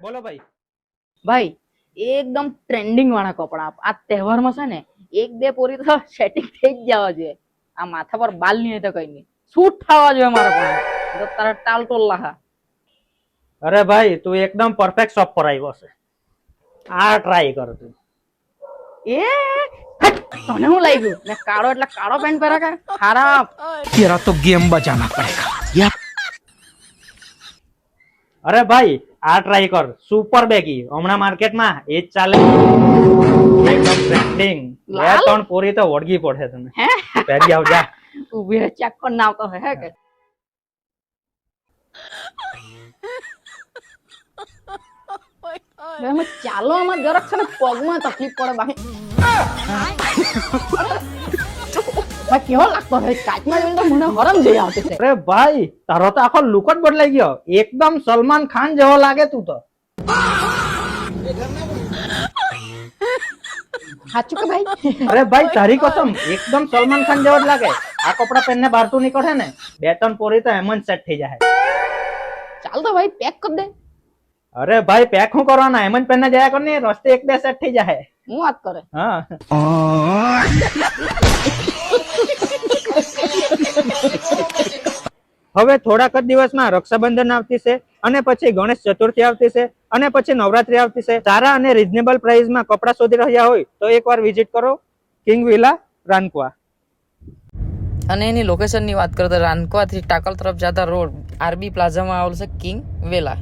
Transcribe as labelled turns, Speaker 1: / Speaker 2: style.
Speaker 1: બોલો ભાઈ.
Speaker 2: ભાઈ એકદમ ટ્રેન્ડિંગ વાળા કપડા આ તહેવારમાં છે ને એક બે પોરી તો સેટિંગ થઈ જ જવા જોઈએ. આ માથા પર બાલ નહીં તો કઈ નહીં, શૂટ થવા જોઈએ મારા પણ તો તારા ટાલ ટોલ લાખા.
Speaker 1: અરે ભાઈ તું એકદમ પરફેક્ટ શોપ પર આવ્યો છે. આ ટ્રાય કર તું.
Speaker 2: એ તને શું લાગ્યું મેં કાળો એટલે કાળો પેન્ટ પહેરા કે ખરાબ?
Speaker 3: तेरा तो गेम बजाना पड़ेगा या
Speaker 1: અરે ભાઈ આ ટ્રાય કર, સુપર બેગી હમણાં માર્કેટમાં એ જ ચાલે. એકદમ ટ્રેન્ડિંગ. બે
Speaker 2: લાલ?
Speaker 1: ત્રણ પોરી તો વળગી પડે તને.
Speaker 2: હે
Speaker 1: પહેરી આવ જા.
Speaker 2: ઉભી રહે ચેક પણ ના આવતો હે કે એમાં ચાલો આમાં જરાક છે ને પગમાં તકલીફ પડે બાકી ભાઈ કેવો લાગતો હોય કાચમાં જોઈને તો મને હરમ જઈ આવતી છે.
Speaker 1: અરે ભાઈ તારો તો આખો લુક જ બદલાઈ ગયો. એકદમ સલમાન ખાન જેવો લાગે તું તો.
Speaker 2: સાચું કે ભાઈ?
Speaker 1: અરે ભાઈ તારી કસમ એકદમ સલમાન ખાન જેવો જ લાગે. આ કપડા પહેરીને બહાર તું નીકળે ને બે ત્રણ પોરી તો એમ જ સેટ થઈ જાય.
Speaker 2: ચાલ તો ભાઈ પેક કરી દે.
Speaker 1: અરે ભાઈ પેક શું કરવાના, એમ જ પહેરીને જયા કર ને, રસ્તે એક બે સેટ થઈ જાય.
Speaker 2: હું વાત કરે
Speaker 1: હા હવે થોડાક જ દિવસમાં રક્ષાબંધન આવતી છે અને પછી ગણેશ ચતુર્થી આવતી છે અને પછી નવરાત્રી આવતી છે. સારા અને રીઝનેબલ પ્રાઇસમાં કપડા શોધી રહ્યા હોય તો એકવાર વિઝિટ કરો કિંગ વિલા રાનકુવા.
Speaker 4: અને એની લોકેશનની વાત કરો તો રાનકવાથી ટાકલ તરફ જતા રોડ આરબી પ્લાઝામાં આવેલું છે કિંગ વેલા.